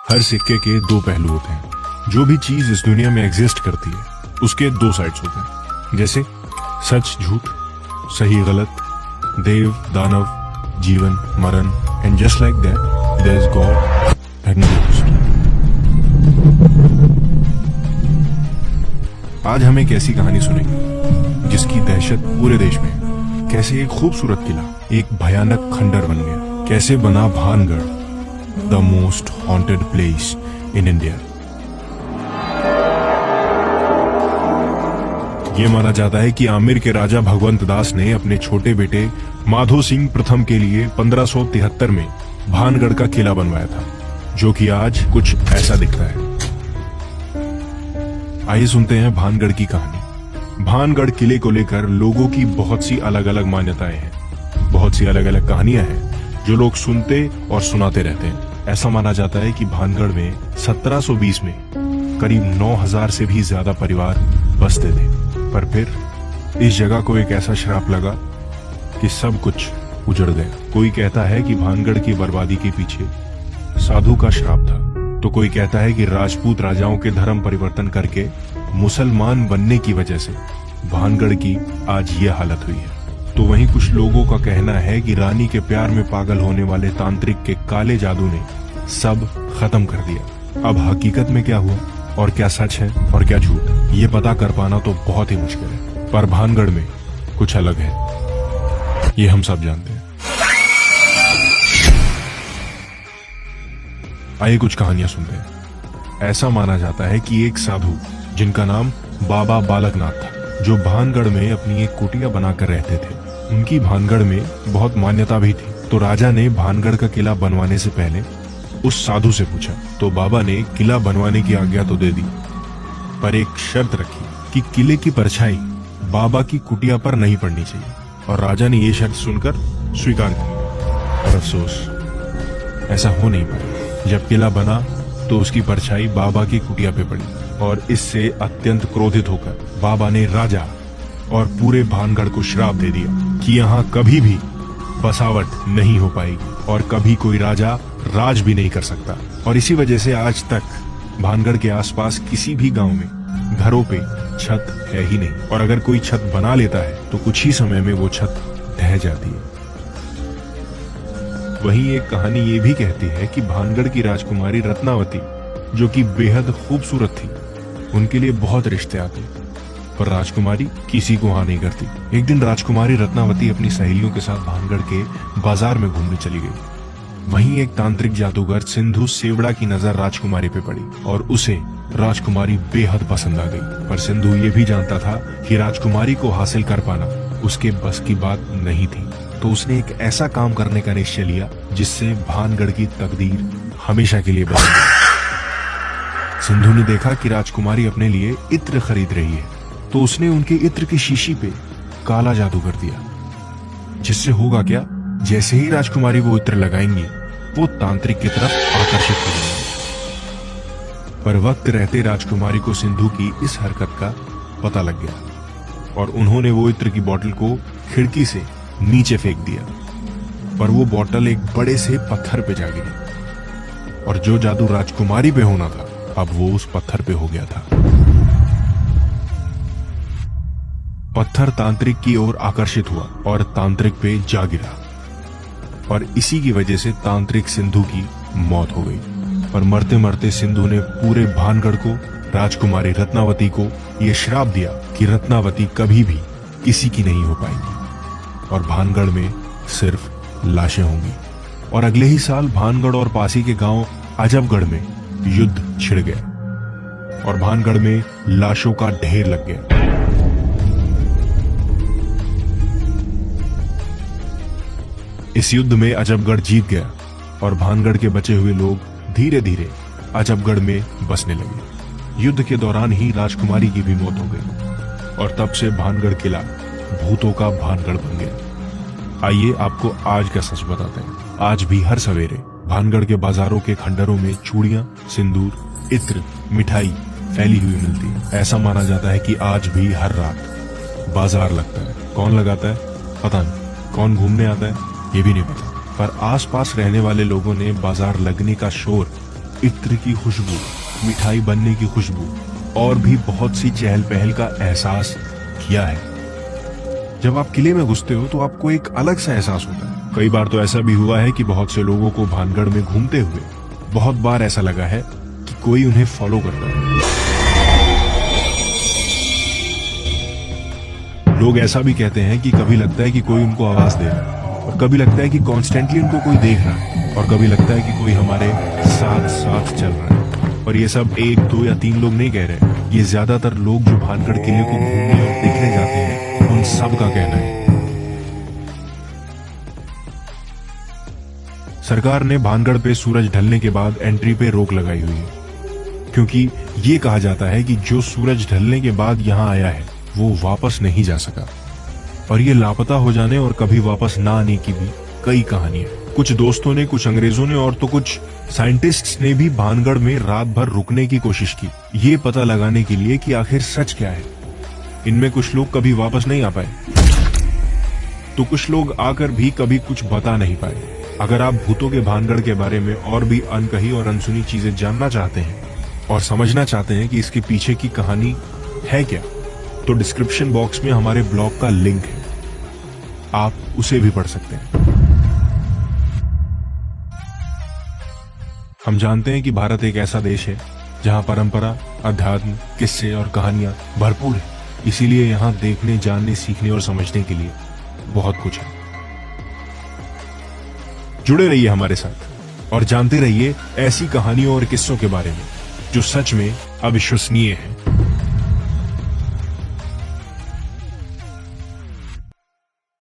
हर सिक्के के दो पहलू होते हैं। जो भी चीज इस दुनिया में एग्जिस्ट करती है उसके दो साइड्स होते हैं, जैसे सच झूठ, सही गलत, देव दानव, जीवन मरण, and just like that there is god and ghost. आज हम एक ऐसी कहानी सुनेंगे जिसकी दहशत पूरे देश में है। कैसे एक खूबसूरत किला एक भयानक खंडर बन गया, कैसे बना Bhangarh the most haunted place in India. ये माना जाता है कि आमिर के राजा भगवंत दास ने अपने छोटे बेटे माधो सिंह प्रथम के लिए 1573 में भानगढ़ का किला बनवाया था, जो कि आज कुछ ऐसा दिखता है। आइए सुनते हैं भानगढ़ की कहानी। भानगढ़ किले को लेकर लोगों की बहुत सी अलग अलग मान्यताएं हैं, बहुत सी अलग अलग कहानियां हैं जो लोग सुनते और सुनाते रहते हैं। ऐसा माना जाता है कि भानगढ़ में 1720 में करीब 9000 से भी ज्यादा परिवार बसते थे, पर फिर इस जगह को एक ऐसा श्राप लगा कि सब कुछ उजड़ गया। कोई कहता है कि भानगढ़ की बर्बादी के पीछे साधु का श्राप था, तो कोई कहता है कि राजपूत राजाओं के धर्म परिवर्तन करके मुसलमान बनने की वजह से भानगढ़ की आज ये हालत हुई है। तो वहीं कुछ लोगों का कहना है कि रानी के प्यार में पागल होने वाले तांत्रिक के काले जादू ने सब खत्म कर दिया। अब हकीकत में क्या हुआ और क्या सच है और क्या झूठ, ये पता कर पाना तो बहुत ही मुश्किल है, पर भानगढ़ में कुछ अलग है, ये हम सब जानते हैं। आइए कुछ कहानियां सुनते हैं। ऐसा माना जाता है कि एक साधु जिनका नाम बाबा बालकनाथ था, जो भानगढ़ में अपनी एक कुटिया बनाकर रहते थे, उनकी भानगढ़ में बहुत मान्यता भी थी। तो राजा ने भानगढ़ का किला बनवाने से पहले उस साधु से पूछा, तो बाबा ने किला बनवाने की आज्ञा तो दे दी, पर एक शर्त रखी कि किले की परछाई बाबा की कुटिया पर नहीं पड़नी चाहिए। और राजा ने यह शर्त सुनकर स्वीकार की, और अफसोस ऐसा हो नहीं पाया। जब किला बना तो उसकी परछाई बाबा की कुटिया पे पड़ी, और इससे अत्यंत क्रोधित होकर बाबा ने राजा और पूरे भानगढ़ को श्राप दे दिया कि यहाँ कभी भी बसावट नहीं हो पाएगी और कभी कोई राजा राज भी नहीं कर सकता। और इसी वजह से आज तक भानगढ़ के आसपास किसी भी गांव में घरों पे छत है ही नहीं, और अगर कोई छत बना लेता है तो कुछ ही समय में वो छत ढह जाती है। वहीं एक कहानी ये भी कहती है कि भानगढ़ की राजकुमारी रत्नावती, जो कि बेहद खूबसूरत थी, उनके लिए बहुत रिश्ते आते, पर राजकुमारी किसी को हाँ नहीं करती। एक दिन राजकुमारी रत्नावती अपनी सहेलियों के साथ भानगढ़ के बाजार में घूमने चली गई। वहीं एक तांत्रिक जादूगर सिंधु सेवड़ा की नजर राजकुमारी पे पड़ी और उसे राजकुमारी बेहद पसंद आ गई। पर सिंधु ये भी जानता था कि राजकुमारी को हासिल कर पाना उसके बस की बात नहीं थी, तो उसने एक ऐसा काम करने का निश्चय लिया जिससे भानगढ़ की तकदीर हमेशा के लिए बदल गई। सिंधु ने देखा कि राजकुमारी अपने लिए इत्र खरीद रही है, तो उसने उनके इत्र की शीशी पे काला जादू कर दिया, जिससे होगा क्या, जैसे ही राजकुमारी वो इत्र लगाएंगी वो तांत्रिक की तरफ आकर्षित हो जाएंगे। पर वक्त रहते राजकुमारी को सिंधु की इस हरकत का पता लग गया और उन्होंने वो इत्र की बोतल को खिड़की से नीचे फेंक दिया, पर वो बोतल एक बड़े से पत्थर पे जा गिरी और जो जादू राजकुमारी पे होना था अब वो उस पत्थर पे हो गया था। पत्थर तांत्रिक की ओर आकर्षित हुआ और तांत्रिक पे जा गिरा, और इसी की वजह से तांत्रिक सिंधु की मौत हो गई। और मरते मरते सिंधु ने पूरे भानगढ़ को, राजकुमारी रत्नावती को यह श्राप दिया कि रत्नावती कभी भी किसी की नहीं हो पाएगी और भानगढ़ में सिर्फ लाशें होंगी। और अगले ही साल भानगढ़ और पासी के गांव अजबगढ़ में युद्ध छिड़ गया और भानगढ़ में लाशों का ढेर लग गया। इस युद्ध में अजबगढ़ जीत गया और भानगढ़ के बचे हुए लोग धीरे धीरे अजबगढ़ में बसने लगे। युद्ध के दौरान ही राजकुमारी की भी मौत हो गई और तब से भानगढ़ किला भूतों का भानगढ़ बन गया। आइए आपको आज का सच बताते हैं। आज भी हर सवेरे भानगढ़ के बाजारों के खंडरों में चूड़ियां, सिंदूर, इत्र, मिठाई फैली हुई मिलती है। ऐसा माना जाता है कि आज भी हर रात बाजार लगता है। कौन लगाता है पता नहीं, कौन घूमने आता है ये भी नहीं पता, पर आसपास रहने वाले लोगों ने बाजार लगने का शोर इत्र की खुशबू, मिठाई बनने की खुशबू और भी बहुत सी चहल पहल का एहसास किया है। जब आप किले में घुसते हो तो आपको एक अलग सा एहसास होता है। कई बार तो ऐसा भी हुआ है कि बहुत से लोगों को भानगढ़ में घूमते हुए बहुत बार ऐसा लगा है कि कोई उन्हें फॉलो करता है। लोग ऐसा भी कहते हैं कि कभी लगता है कि कोई उनको आवाज दे रहा है, और कभी लगता है कि कॉन्स्टेंटली उनको कोई देख रहा है, और कभी लगता है कि कोई हमारे साथ साथ चल रहा है। और ये सब 1, 2 या 3 लोग नहीं कह रहे, ये ज्यादातर लोग जो भानगढ़ किले को घूमने और देखने जाते हैं उन सब का कहना है। सरकार ने भानगढ़ पे सूरज ढलने के बाद एंट्री पे रोक लगाई हुई है, क्योंकि ये कहा जाता है कि जो सूरज ढलने के बाद यहां आया है वो वापस नहीं जा सका। और ये लापता हो जाने और कभी वापस ना आने की भी कई कहानियां। कुछ दोस्तों ने, कुछ अंग्रेजों ने और तो कुछ साइंटिस्ट्स ने भी भानगढ़ में रात भर रुकने की कोशिश की, ये पता लगाने के लिए कि आखिर सच क्या है। इनमें कुछ लोग कभी वापस नहीं आ पाए, तो कुछ लोग आकर भी कभी कुछ बता नहीं पाए। अगर आप भूतों के भानगढ़ के बारे में और भी अनकही और अनसुनी चीजें जानना चाहते हैं और समझना चाहते हैं कि इसके पीछे की कहानी है क्या, तो डिस्क्रिप्शन बॉक्स में हमारे ब्लॉग का लिंक है, आप उसे भी पढ़ सकते हैं। हम जानते हैं कि भारत एक ऐसा देश है जहां परंपरा, अध्यात्म, किस्से और कहानियां भरपूर है। इसीलिए यहां देखने, जानने, सीखने और समझने के लिए बहुत कुछ है। जुड़े रहिए हमारे साथ और जानते रहिए ऐसी कहानियों और किस्सों के बारे में जो सच में अविश्वसनीय है।